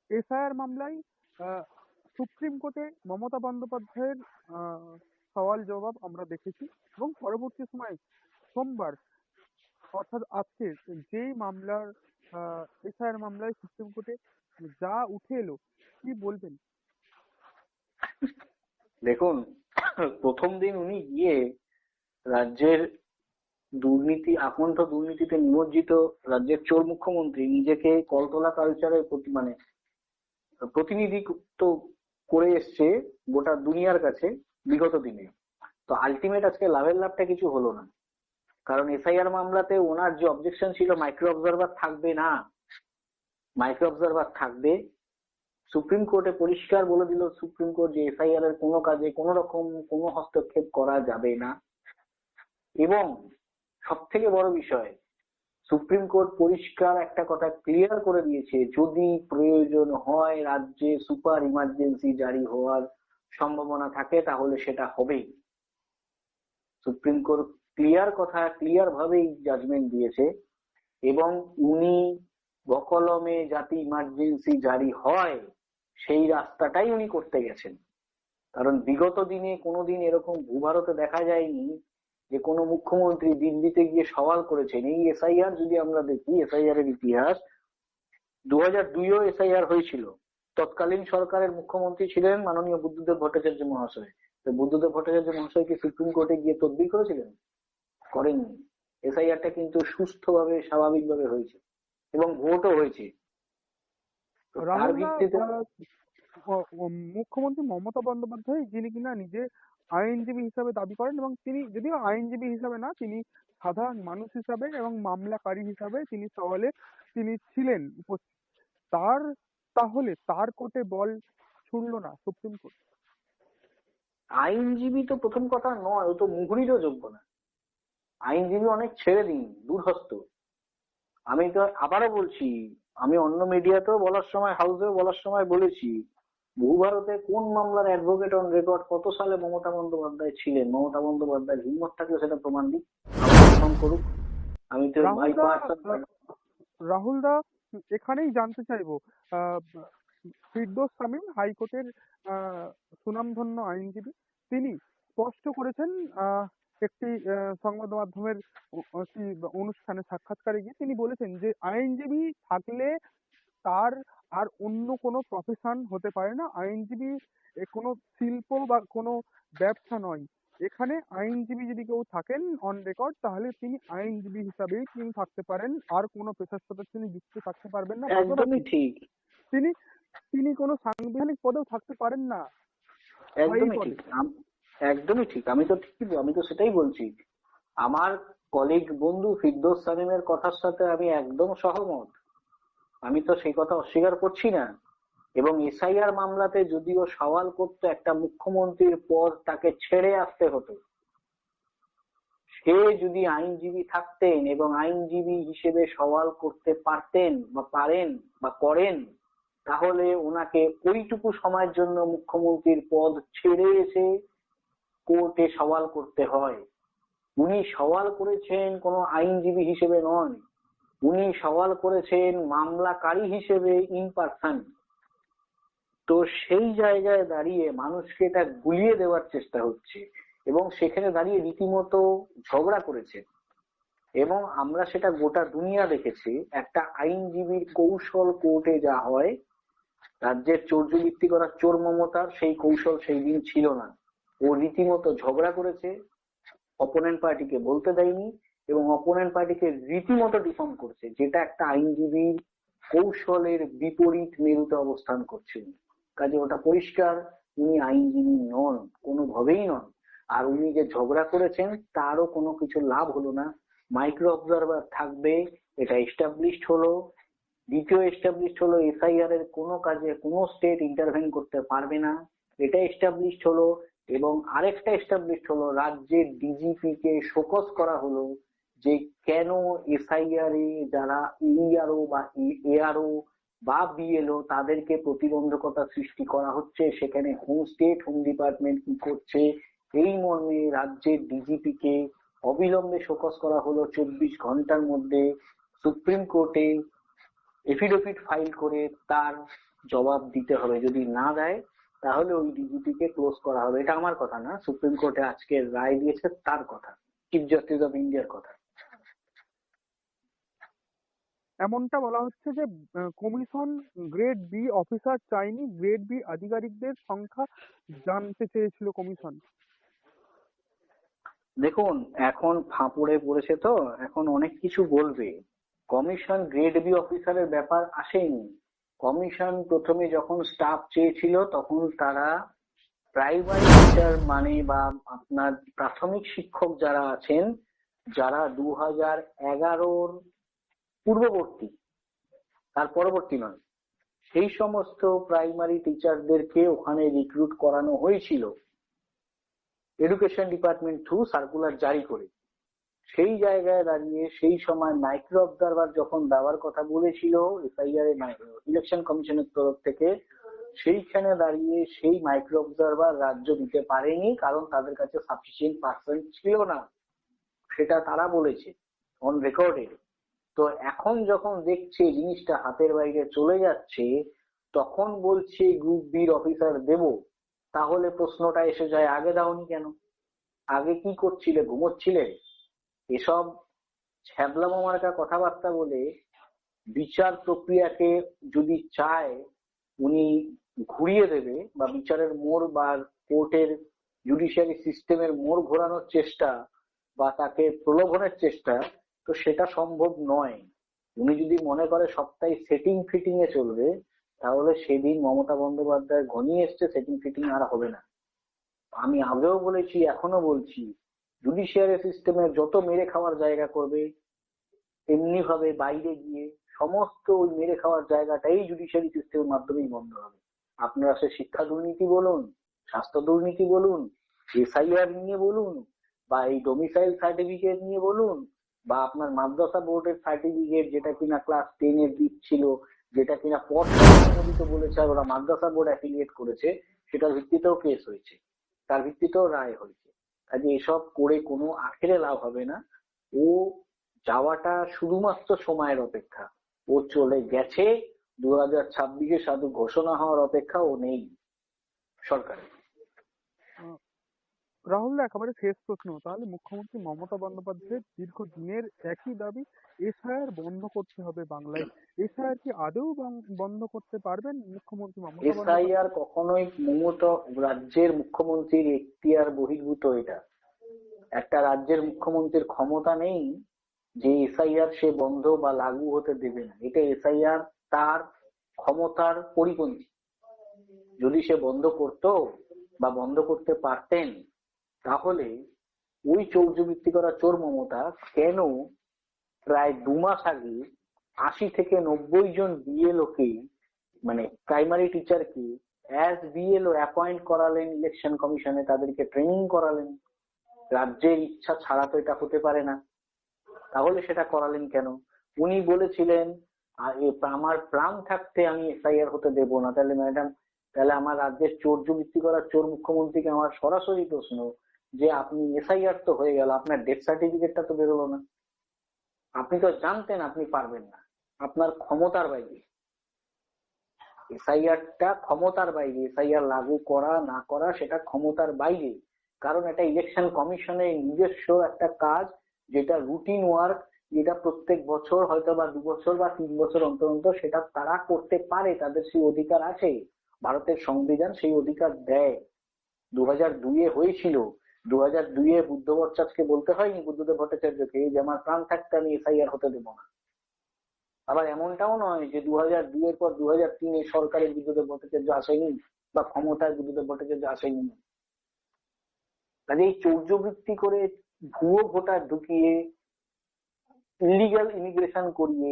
SIR মামলায় supreme কোর্টে মমতা বন্দ্যোপাধ্যায়ের সওয়াল জবাব আমরা দেখেছি, এবং পরবর্তী সময়ে সোমবার অর্থাৎ আজকে যেই মামলার এসআইআর মামলায় সুপ্রিম কোর্টে যা উঠে এলো, কি বলবেন? দেখুন, প্রথম দিন উনি গিয়ে রাজ্যের দুর্নীতি, আকণ্ঠ দুর্নীতিতে নিমজ্জিত রাজ্যের চোর মুখ্যমন্ত্রী নিজেকে কলতলা কালচারের মানে প্রতিনিধিত্ব করে এসছে গোটা দুনিয়ার কাছে বিগত দিনে। তো আলটিমেট আজকে লাভের লাভটা কিছু হলো না, কারণ এসআইআর মামলাতে ওনার যে অবজেকশন ছিল মাইক্রো অবজারভার থাকবে না, মাইক্রো অবজারভার থাকবে। সুপ্রিম কোর্টে পরিষ্কার বলে দিল সুপ্রিম কোর্ট যে এসআইআর এর কোনো কাজে কোনো রকম কোনো হস্তক্ষেপ করা যাবে না। এবং সব থেকে বড় বিষয়, সুপ্রিম কোর্ট পরিষ্কার একটা কথা ক্লিয়ার করে দিয়েছে, যদি প্রয়োজন হয় রাজ্যে সুপার ইমার্জেন্সি জারি হওয়ার সম্ভাবনা থাকে তাহলে সেটা হবেই। সুপ্রিম কোর্ট ক্লিয়ার ভাবেই জাজমেন্ট দিয়েছে। এবং উনি বকলমে যাতে ইমার্জেন্সি জারি হয় সেই রাস্তাটাই উনি করতে গেছেন। কারণ বিগত দিনে কোনোদিন এরকম ভূভারতে দেখা যায়নি যে কোনো মুখ্যমন্ত্রী দিল্লিতে গিয়ে সওয়াল করেছেন। এই এসআইআর যদি আমরা দেখি, এসআইআর এর ইতিহাস, 2002-ও এসআইআর হয়েছিল। তৎকালীন সরকারের মুখ্যমন্ত্রী ছিলেন মাননীয় বুদ্ধদেব ভট্টাচার্য মহাশয়। তো বুদ্ধদেব ভট্টাচার্য মহাশয় কি সুপ্রিম কোর্টে গিয়ে তদবির করেছিলেন? করেননি। এসআইআরটা কিন্তু সুস্থভাবে স্বাভাবিকভাবে হয়েছে এবং ভোটও হয়েছে। তো তার রাহুলদা, ভিত্তিতে মুখ্যমন্ত্রী মমতা বন্দ্যোপাধ্যায়, যিনি কিনা নিজে আইনজীবী হিসাবে দাবি করেন, এবং তিনি যদিও আইনজীবী হিসাবে না, তিনি সাধারণ মানুষ হিসাবে এবং মামলাকারী হিসাবে তিনি সওয়ালে তিনি ছিলেন উপস্থিত। তার তাহলে তার কোর্টে বল ছুড়লো না সুপ্রিম কোর্ট? আইনজীবী তো প্রথম কথা নয়, ও তো মুহুরিরও যোগ্য না। আইনজীবী অনেক ছেড়ে দিন, দূরহস্ত। আমি তো আবারও বলছি, আমি অন্য মিডিয়াতেও বলার সময়, হাউসেও বলার সময় বলেছি, ভূভারতে কোন মামলার অ্যাডভোকেট অন রেকর্ড কত সালে মমতা বন্দ্যোপাধ্যায় ছিলেন, মমতা বন্দ্যোপাধ্যায়ের হিম্মত থাকলে সেটা প্রমাণ দিক, প্রমাণ করুক। আমি তো বাই রাহুলদা, পার্সন। রাহুলদা, এখানেই জানতে চাইবো, আহ, ফিরদৌস শামীম হাইকোর্টের আহ, সুনামধন্য আইনজীবী, তিনি স্পষ্ট করেছেন একটি সংবাদ মাধ্যমের একটি অনুষ্ঠানে সাক্ষাৎকারে গিয়ে তিনি বলেছেন যে আইনজীবী থাকলে তার আর অন্য কোনো প্রফেশন হতে পারে না। আইনজীবী কোনো শিল্প বা কোনো ব্যবসা নয়। এখানে আইনজীবী যদি কেউ থাকেন অন রেকর্ড, তাহলে তিনি আইনজীবী হিসাবেই তিনি থাকতে পারেন, আর কোনো পেশার সাথে তিনি যুক্ত থাকতে পারবেন না। একদমই পাশাপাশি ঠিক, তিনি তিনি কোনো সাংবিধানিক পদেও থাকতে পারেন না, স্থায়ী একদমই ঠিক, পদে। একদমই ঠিক। আমি তো সেটাই বলছি। আমার কলিগ বন্ধু ফিরদৌস সালিমের কথার সাথে আমি একদম সহমত। আমি তো সেই কথা অস্বীকার করছি না। এবং এসআইআর মামলাতে যদিও সওয়াল করতো একটা মুখ্যমন্ত্রীর পদ তাকে ছেড়ে আসতে হতো, সে যদি আইনজীবী থাকতেন এবং আইনজীবী হিসেবে সওয়াল করতে পারতেন বা পারেন বা করেন, তাহলে ওনাকে ওইটুকু সময়ের জন্য মুখ্যমন্ত্রীর পদ ছেড়ে এসে কোর্টে সওয়াল করতে হয়। উনি সওয়াল করেছেন কোনো আইনজীবী হিসেবে নয়, উনি সওয়াল করেছেন মামলাকারী হিসেবে ইন পারসন। তো সেই জায়গায় দাঁড়িয়ে মানুষকে এটা গুলিয়ে দেওয়ার চেষ্টা হচ্ছে এবং সেখানে দাঁড়িয়ে রীতিমতো ঝগড়া করেছে। এবং আমরা সেটা গোটা দুনিয়া দেখেছি। একটা আইনজীবীর কৌশল কোর্টে যা হয়, রাজ্যের চৌর্যবৃত্তি করার চোর মমতার সেই কৌশল সেই দিন ছিল না। ও রীতিমতো ঝগড়া করেছে, অপোনেন্ট পার্টিকে বলতে দেয়নি এবং অপোনেন্ট পার্টিকে রীতিমতো ডিফর্ম করছে, যেটা একটা আইনজীবীর কৌশলের বিপরীত মেরুতে অবস্থান করছে। কাজে ওটা পরিষ্কার উনি আইনজীবী নন, কোনোভাবেই নন। আর উনি যে ঝগড়া করেছেন তারও কোনো কিছু লাভ হলো না। মাইক্রো অবজারভার থাকবে, এটা এস্টাবলিশড হলো। দ্বিতীয় এস্টাবলিশড হলো এসআইআর এর কোনো কাজে কোনো স্টেট ইন্টারভেন করতে পারবে না, এটা এস্টাবলিশড হলো। এবং আরেকটা এস্টাবলিশড হলো, রাজ্যের ডিজিপি কে শোকজ করা হলো যে কেন এসআইআর এ যারা ইআরও বা এআরও বা বিএলও তাদেরকে প্রতিবন্ধকতা সৃষ্টি করা হচ্ছে, সেখানে হোম ডিপার্টমেন্ট কি করছে। এই মর্মে রাজ্যের ডিজিপি কে অবিলম্বে শোকজ করা হলো। 24 ঘন্টার মধ্যে সুপ্রিম কোর্টে এফিডেভিট ফাইল করে তার জবাব দিতে হবে। যদি না দেয় তাহলে ওই ডিজিপিকে ক্লোজ করা হবে। এটা আমার কথা না, সুপ্রিম কোর্টে আজকে রায় দিয়েছে তার কথা, চিফ জাস্টিস অফ ইন্ডিয়ার কথা। এমনটা বলা হচ্ছে যে কমিশন গ্রেড বি অফিসার চায়নি, গ্রেড বি আধিকারিকদের সংখ্যা জানতে চেয়েছিল কমিশন। দেখুন, এখন ফাঁপড়ে পড়েছে তো, এখন অনেক কিছু বলবে। কমিশন গ্রেড বি অফিসারের ব্যাপার আসেনি। কমিশন প্রথমে যখন স্টাফ চেয়েছিল তখন তারা প্রাইমারি টিচার মানে বা আপনার প্রাথমিক শিক্ষক যারা আছেন, যারা 2011-র পূর্ববর্তী, তার পরবর্তী নয়, সেই সমস্ত প্রাইমারি টিচারদেরকে ওখানে রিক্রুট করানো হয়েছিল এডুকেশন ডিপার্টমেন্ট থ্রু সার্কুলার জারি করে। সেই জায়গায় দাঁড়িয়ে সেই সময় মাইক্রো অবজারভার যখন দেওয়ার কথা বলেছিল এসআইআর ইলেকশন কমিশনের তরফ থেকে, সেইখানে দাঁড়িয়ে সেই মাইক্রো অবজারভার রাজ্য দিতে পারেনি, কারণ তাদের কাছে সাফিসিয়েন্ট পার্সন ছিল না, সেটা তারা বলেছে অন রেকর্ডেড। তো এখন যখন দেখছে জিনিসটা হাতের বাইরে চলে যাচ্ছে, তখন বলছে গ্রুপ বির অফিসার দেব। তাহলে প্রশ্নটা এসে যায়, আগে দাওনি কেন? আগে কি করছিলে, ঘুমোচ্ছিলে? এসব ছ্যাবলা মার্কা কথাবার্তা বলে বিচার প্রক্রিয়াকে যদি চায় উনি ঘুরিয়ে দেবে, বা বিচারের মোড় বা কোর্টের জুডিশিয়ারি সিস্টেমের মোড় ঘোরানোর চেষ্টা বা তাকে প্রলোভনের চেষ্টা, তো সেটা সম্ভব নয়। উনি যদি মনে করে সবটাই সেটিং ফিটিং এ চলবে, তাহলে সেদিন মমতা বন্দ্যোপাধ্যায় ঘনিয়ে এসছে, সেটিং ফিটিং আর হবে না। আমি আগেও বলেছি, এখনো বলছি, জুডিশিয়ারি সিস্টেমে যত মেরে খাওয়ার জায়গা করবে, তেমনি ভাবে বাইরে গিয়ে সমস্ত ওই মেরে খাওয়ার জায়গাটাই জুডিশিয়ারি সিস্টেমের মাধ্যমেই বন্ধ হবে। আপনারা সে শিক্ষা দুর্নীতি বলুন, স্বাস্থ্য দুর্নীতি বলুন, এসআইআর নিয়ে বলুন, বা এই ডোমিসাইল সার্টিফিকেট নিয়ে বলুন, বা আপনার মাদ্রাসা বোর্ডের সার্টিফিকেট যেটা কিনা ক্লাস 10 এর দিচ্ছিল, যেটা কিনা পর্ষদ অনুমোদিত বলেছে আর ওরা মাদ্রাসা বোর্ড অ্যাফিলিয়েট করেছে, সেটার ভিত্তিতেও কেস হয়েছে, তার ভিত্তিতেও রায় হয়েছে। কাজে এসব করে কোনো আখেরে লাভ হবে না। ও যাওয়াটা শুধুমাত্র সময়ের অপেক্ষা। ও চলে গেছে, 2026-এ শুধু ঘোষণা হওয়ার অপেক্ষা, ও নেই সরকারে। আহ, রাহুল দা, একেবারে শেষ প্রশ্ন, তাহলে মুখ্যমন্ত্রী মমতা বন্দ্যোপাধ্যায়ের দীর্ঘদিনের একই দাবি, এসআইআর বন্ধ করতে হবে বাংলায়। এসআইআর কি আদৌ বন্ধ করতে পারবেন মুখ্যমন্ত্রী মমতা এসআইআর বন্দ্যোপাধ্যায়? কখনোই মমতা রাজ্যের মুখ্যমন্ত্রীর এখতিয়ার বহির্ভূত। এটা একটা রাজ্যের মুখ্যমন্ত্রীর ক্ষমতা নেই যে এসআইআর সে বন্ধ বা লাগু হতে দেবে না। এটা এসআইআর তার ক্ষমতার পরিপন্থী। যদি সে বন্ধ করতো বা বন্ধ করতে পারতেন, তাহলে ওই চৌর্যবৃত্তি করা চোর মমতা কেন প্রায় 2 মাস আগে 80 থেকে 90 জন বিএলও কে, মানে প্রাইমারি টিচারকে অ্যাজ বিএলও অ্যাপয়েন্ট করালেন ইলেকশন কমিশনে, তাদেরকে ট্রেনিং করালেন? রাজ্যের ইচ্ছা ছাড়া তো এটা হতে পারে না। তাহলে সেটা করালেন কেন? উনি বলেছিলেন আমার প্রাণ থাকতে আমি এসআইআর হতে দেব না। তাহলে ম্যাডাম, তাহলে আমার রাজ্যের চৌর্যবৃত্তি করা চোর মুখ্যমন্ত্রীকে আমার সরাসরি প্রশ্ন, যে আপনি এসআইআর তো হয়ে গেল, আপনার ডেথ সার্টিফিকেটটা তো বেরোলো না। আপনি তো জানতেন আপনি পারবেন না, আপনার ক্ষমতার বাইরে। এসআইআরটা ক্ষমতার বাইরে, এসআইআর লাগু করা না করা সেটা ক্ষমতার বাইরে। কারণ এটা ইলেকশন কমিশনের নিজস্ব একটা কাজ, যেটা রুটিন ওয়ার্ক, যেটা প্রত্যেক বছর হয়তো বা 2 বছর বা 3 বছর অন্তর অন্তর সেটা তারা করতে পারে, তাদের সেই অধিকার আছে। ভারতের সংবিধান সেই অধিকার দেয়। 2002-এ হয়েছিল। 2002-এ বুদ্ধ ভট্টাচার্যকে বলতে হয়নি, বুদ্ধদেব ভট্টাচার্যকে, যে আমার প্রাণ থাকতে আমি এসআইআর হতে দেবো না। আবার এমনটাও নয় যে 2002-এর পর 2003-এ সরকারের বিদ্যুতের ভট্টাচার্য আসেনি বা ক্ষমতার বিদ্যুতের ভট্টাচার্য আসেনি। কাজে এই চৌর্যবৃত্তি করে ভুয়ো ভোটার ঢুকিয়ে, ইলিগাল ইমিগ্রেশন করিয়ে,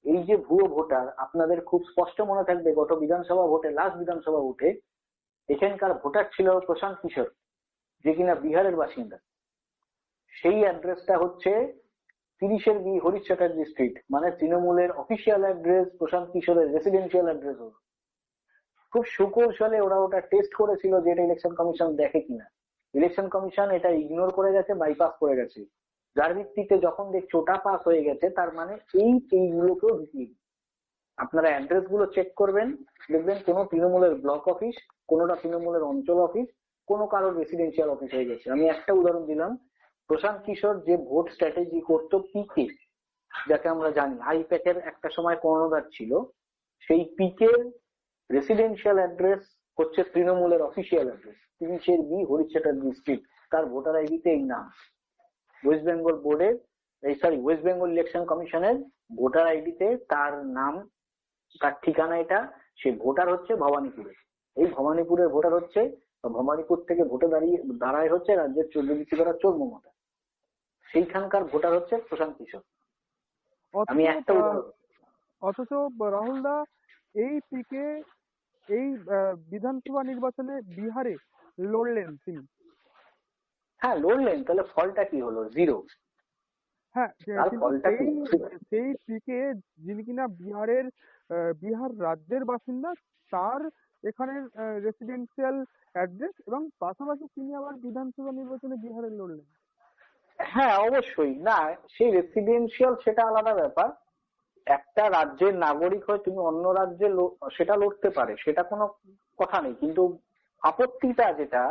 এই যে ভুয়ো ভোটার, আপনাদের খুব স্পষ্ট মনে থাকবে গত বিধানসভা ভোটে, লাস্ট বিধানসভা ভোটে এখানকার ভোটার ছিল প্রশান্ত কিশোর, যে কিনা বিহারের বাসিন্দা। সেই অ্যাড্রেসটা হচ্ছে 30-এর বি হরিশ চ্যাটার্জি স্ট্রিট, মানে তৃণমূলের অফিসিয়াল অ্যাড্রেস প্রশান্ত কিশোরের রেসিডেন্সিয়াল অ্যাড্রেস হল। খুব সুকৌশলে ওরা ওটা টেস্ট করেছিল যে এটা ইলেকশন কমিশন দেখে কিনা। ইলেকশন কমিশন এটা ইগনোর করে গেছে, বাইপাস করে গেছে। যার ভিত্তিতে যখন দেখছে ওটা পাস হয়ে গেছে, তার মানে এইগুলোকেও ঢুকিয়ে দিই। আপনারা অ্যাড্রেস গুলো চেক করবেন, দেখবেন কোনো তৃণমূলের ব্লক অফিস, কোনোটা তৃণমূলের অঞ্চল অফিস, কোনো কারোর রেসিডেন্সিয়াল অফিস হয়ে গেছে। আমি একটা উদাহরণ দিলাম, প্রশান্ত কিশোর যে ভোট স্ট্র্যাটেজি করতো পিকে, যাকে আমরা জানি আইপ্যাকের একটা সময় কর্ণধার ছিল, সেই পিকের রেসিডেন্সিয়াল অ্যাড্রেস হচ্ছে তৃণমূলের official address 30 Harish Chatterjee street, তার ভোটার আইডিতে এই নাম। ওয়েস্ট বেঙ্গল বোর্ডের ওয়েস্ট বেঙ্গল ইলেকশন কমিশনের ভোটার আইডিতে তার নাম, তার ঠিকানা এটা। সে ভোটার হচ্ছে ভবানীপুরের, এই ভবানীপুরের ভোটার হচ্ছে, ভবানীপুর থেকে ভোটে দাঁড়ায় হচ্ছে রাজ্যের চৌর্যবৃত্তি করার চোর মমতা, সেইখানকার ভোটার হচ্ছে প্রশান্ত কিশোর। আমি অথচ একটা উদাহরণ। অথচ রাহুল দা এই পিকে এই বিধানসভা নির্বাচনে বিহারে লড়লেন তিনি। হ্যাঁ লড়লেন, তাহলে ফলটা কি হলো? জিরো। হ্যাঁ, তার কিন্তু ফলটা কি? সেই পিকে যিনি কিনা বিহার রাজ্যের বাসিন্দা, তার এখানে রেসিডেন্সিয়াল অ্যাড্রেস, এবং পাশাপাশি তিনি আবার বিধানসভা নির্বাচনে বিহারে লড়লেন। হ্যাঁ অবশ্যই না, সেই রেসিডেন্সিয়াল সেটা আলাদা ব্যাপার। একটা রাজ্যের নাগরিক হয়ে তুমি অন্য রাজ্যে সেটা লড়তে পারে, সেটা কোনো কথা নেই, কিন্তু আপত্তিটা যেটা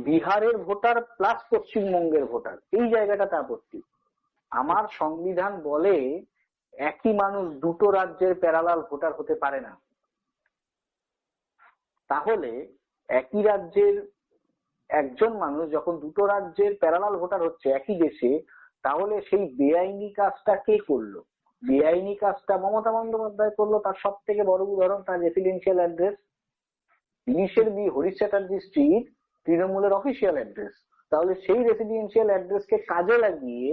বিহারের ভোটার প্লাস পশ্চিমবঙ্গের ভোটার, এই জায়গাটাতে আপত্তি। আমার সংবিধান বলে একই মানুষ দুটো রাজ্যের প্যারালাল ভোটার হতে পারে না। তাহলে একই রাজ্যের একজন মানুষ যখন দুটো রাজ্যের প্যারালাল ভোটার হচ্ছে একই দেশে, তাহলে সেই বেআইনি কাজটা কে করলো? বেআইনি কাজটা মমতা বন্দ্যোপাধ্যায় করলো। তার সব থেকে বড় উদাহরণ তার residential address 30 Harish Chatterjee street, তৃণমূলের অফিসিয়াল অ্যাড্রেস। তাহলে সেই রেসিডেন্সিয়াল অ্যাড্রেসকে কাজে লাগিয়ে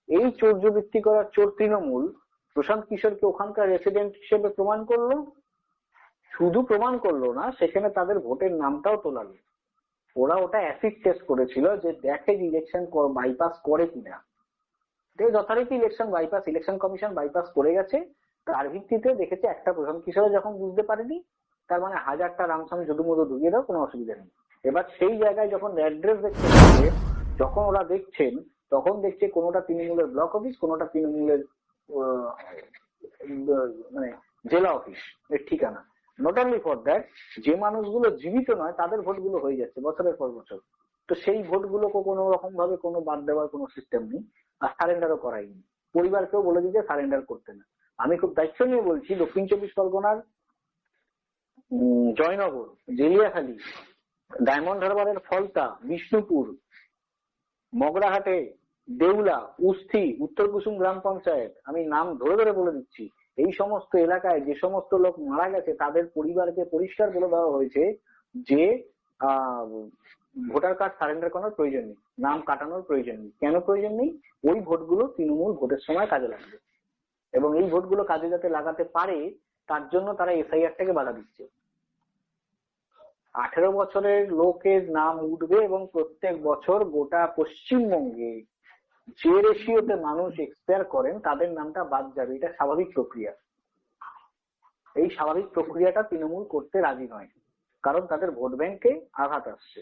এই চৌর্যবৃত্তি করার চোর তৃণমূল প্রশান্ত কিশোরকে ওখানকার রেসিডেন্ট হিসেবে প্রমাণ করলো। শুধু প্রমাণ করলো না, সেখানে তাদের ভোটের নামটাও তোলালো। ওরা ওটা অ্যাসিড টেস্ট করেছিল যে দেখে ইলেকশন বাইপাস করে কিনা। যথারীতি ইলেকশন কমিশন বাইপাস করে গেছে। তার ভিত্তিতে দেখেছে একটা প্রশান্ত কিশোর যখন বুঝতে পারেনি, তার মানে 1000টা রামসাম যদুমধু ঢুকিয়ে দাও, কোনো অসুবিধা নেই। এবার সেই জায়গায় যখন অ্যাড্রেস দেখতে পাচ্ছে, যখন ওরা দেখছেন, তখন দেখছে কোনোটা তৃণমূলের ব্লক অফিস, কোনোটা তৃণমূলের মানে জেলা অফিস এর ঠিকানা। নট অনলি ফর দ্যাট, যে মানুষগুলো জীবিত নয় তাদের ভোটগুলো হয়ে যাচ্ছে বছরের পর বছর। তো সেই ভোটগুলোকে কোনো রকম ভাবে কোনো বাদ দেওয়ার কোনো সিস্টেম নেই, আর সারেন্ডারও করাইনি। পরিবারকেও বলে দিতে সারেন্ডার করতে না। আমি খুব দায়িত্ব নিয়ে বলছি, দক্ষিণ 24 পরগনার জয়নগর, জেলিয়াখালী, ডায়মন্ড হারবারের ফলতা, বিষ্ণুপুর, মগরাহাটে, দেউলা, উস্থি, উত্তর কুসুম গ্রাম পঞ্চায়েত, আমি নাম ধরে ধরে বলে দিচ্ছি, এই সমস্ত এলাকায় যে সমস্ত লোক মারা গেছে তাদের পরিবারকে পরিষ্কার বলে দেওয়া হয়েছে যে ভোটার কার্ড সারেন্ডার করার প্রয়োজন নেই, নাম কাটানোর প্রয়োজন নেই। কেন প্রয়োজন নেই? ওই ভোটগুলো তৃণমূল ভোটের সময় কাজে লাগবে, এবং এই ভোটগুলো কাজে যাতে লাগাতে পারে তার জন্য তারা এসআইআরটাকে বাধা দিচ্ছে। 18 বছরের লোকের নাম উঠবে, এবং প্রত্যেক বছর গোটা পশ্চিমবঙ্গে যে রেশিওতে মানুষ এক্সপায়ার করেন তাদের নামটা বাদ যাবে। এটা স্বাভাবিক প্রক্রিয়া। এই স্বাভাবিক প্রক্রিয়াটা তৃণমূল করতে রাজি নয়, কারণ তাদের ভোট ব্যাংকে আঘাত আসছে।